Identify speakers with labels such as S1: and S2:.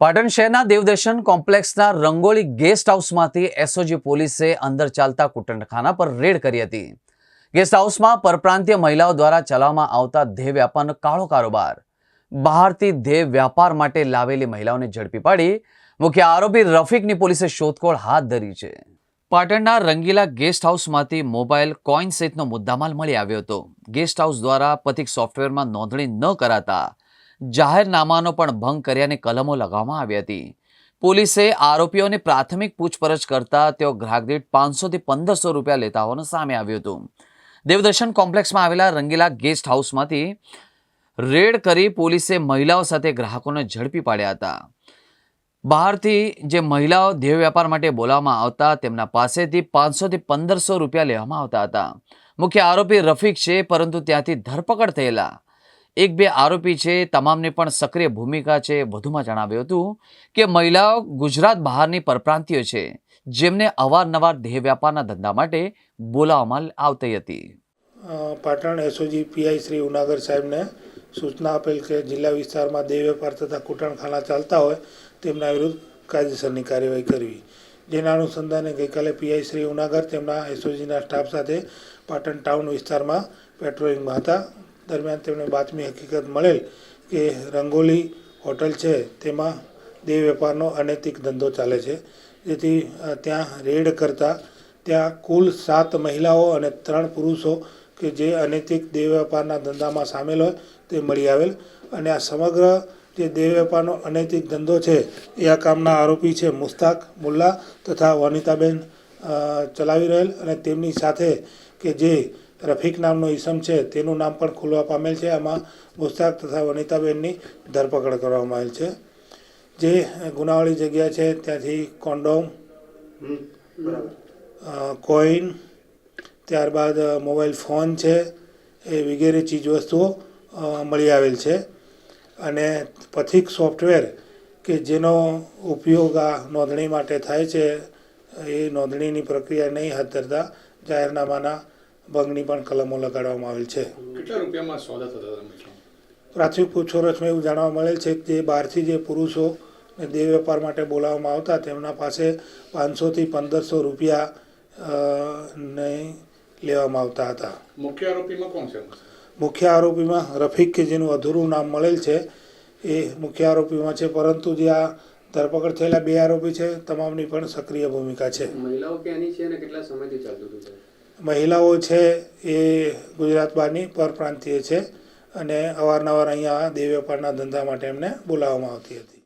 S1: પાટણ શહેરના દેવદર્શન કોમ્પ્લેક્સના rangoli guest હાઉસમાંથી SOG પોલીસે અંદર ચાલતા કુટુંબખાના પર રેડ કરી હતી। ગેસ્ટ હાઉસમાં પરપ્રાંતીય મહિલાઓ દ્વારા ચલાવવામાં આવતા દેહ વ્યાપારનો કાળો કારોબાર, બહારથી દેહ વ્યાપાર માટે લાવેલી મહિલાઓને ઝડપી પાડી મુખ્ય આરોપી રફીકની પોલીસે શોધખોળ હાથ ધરી છે। પાટણના રંગીલા ગેસ્ટ હાઉસમાંથી મોબાઈલ, કોઈન સહિતનો મુદ્દામાલ મળી આવ્યો હતો। ગેસ્ટ હાઉસ દ્વારા પથિક સોફ્ટવેરમાં નોંધણી ન કરાતા જાહેરનામાનો પણ ભંગ કર્યાની કલમો લગાવવામાં આવી હતી। પોલીસે આરોપીઓને પ્રાથમિક પૂછપરછ કરતા તેઓ ગ્રાહક દીઠ 500 થી 1500 રૂપિયા લેતા હોવાનું સામે આવ્યું હતું। દેવદર્શન કોમ્પ્લેક્સમાં આવેલા રંગીલા ગેસ્ટ હાઉસમાંથી રેડ કરી પોલીસે મહિલાઓ સાથે ગ્રાહકોને ઝડપી પાડ્યા હતા। બહારથી જે મહિલાઓ દેહ વ્યાપાર માટે બોલાવવામાં આવતા તેમના પાસેથી 500 થી 1500 રૂપિયા લેવામાં આવતા હતા। મુખ્ય આરોપી રફીક છે, પરંતુ ત્યાંથી ધરપકડ થયેલા એક બે આરોપી છે, તમામની પણ સક્રિય ભૂમિકા છે। વધુમાં જણાવ્યું હતું કે મહિલાઓ ગુજરાત બહારની પરપ્રાંતીય છે, જેમને અવારનવાર દેહ વ્યાપારના ધંધા માટે બોલાવવામાં આવતી હતી।
S2: પાટણ એસઓજી પીઆઈ શ્રી ઉનાગર સાહેબને સૂચના આપેલ કે જિલ્લા વિસ્તારમાં દેહ વેપાર તથા કૂટણખાના ચાલતા હોય તેમના વિરુદ્ધ કાયદેસરની કાર્યવાહી કરવી। જેના અનુસંધાને ગઈકાલે પીઆઈ શ્રી ઉનાગર તેમના એસઓજીના સ્ટાફ સાથે પાટણ ટાઉન વિસ્તારમાં પેટ્રોલિંગમાં હતા। દરમિયાન તેમને બાતમી હકીકત મળેલ કે રંગોલી હોટલ છે તેમાં દેહ વેપારનો અનૈતિક ધંધો ચાલે છે, જેથી ત્યાં રેડ કરતાં ત્યાં કુલ 7 મહિલાઓ અને 3 પુરુષો કે જે અનૈતિક દેહ વેપારના ધંધામાં સામેલ હોય તે મળી આવેલ અને આ સમગ્ર જે દેહ વેપારનો અનૈતિક ધંધો છે એ આ કામના આરોપી છે મુસ્તાક મુલ્લા તથા વનિતાબેન ચલાવી રહેલ અને તેમની સાથે કે જે રફીક નામનો ઈસમ છે તેનું નામ પણ ખુલવા પામેલ છે। આમાં મુસ્તાક તથા વનિતાબેનની ધરપકડ કરવામાં આવેલ છે। જે ગુનાવાળી જગ્યા છે ત્યાંથી કોન્ડોમ, કોઈન, ત્યારબાદ મોબાઈલ ફોન છે એ વગેરે ચીજવસ્તુઓ મળી આવેલ છે અને પથિક સોફ્ટવેર કે જેનો ઉપયોગ આ નોંધણી માટે થાય છે એ નોંધણીની પ્રક્રિયા નહીં હાથ ધરતા જાહેરનામાના ભંગની પણ કલમો લગાડવામાં આવેલ છે।
S3: કેટલા રૂપિયામાં સોદા થતા?
S2: પ્રાથમિક પૂછપરછમાં એવું જાણવા મળેલ છે કે જે બહારથી જે પુરુષો દેહ વેપાર માટે બોલાવવામાં આવતા તેમના પાસે 500 થી 1500 રૂપિયા નહીં લેવામાં આવતા હતા।
S3: મુખ્ય આરોપીમાં કોણ છે?
S2: મુખ્ય આરોપીમાં રફીક કે જેનું અધૂરું નામ મળેલ છે એ મુખ્ય આરોપીમાં છે, પરંતુ જે આ ધરપકડ થયેલા 2 આરોપી છે તમામની પણ સક્રિય ભૂમિકા છે।
S4: મહિલાઓ ક્યાંની છે અને કેટલા સમયથી ચાલતું હતું?
S2: મહિલાઓ છે એ ગુજરાત બહારની પરપ્રાંતીય છે અને અવારનવાર અહીંયા દેહ વેપારના ધંધા માટે એમને બોલાવવામાં આવતી હતી।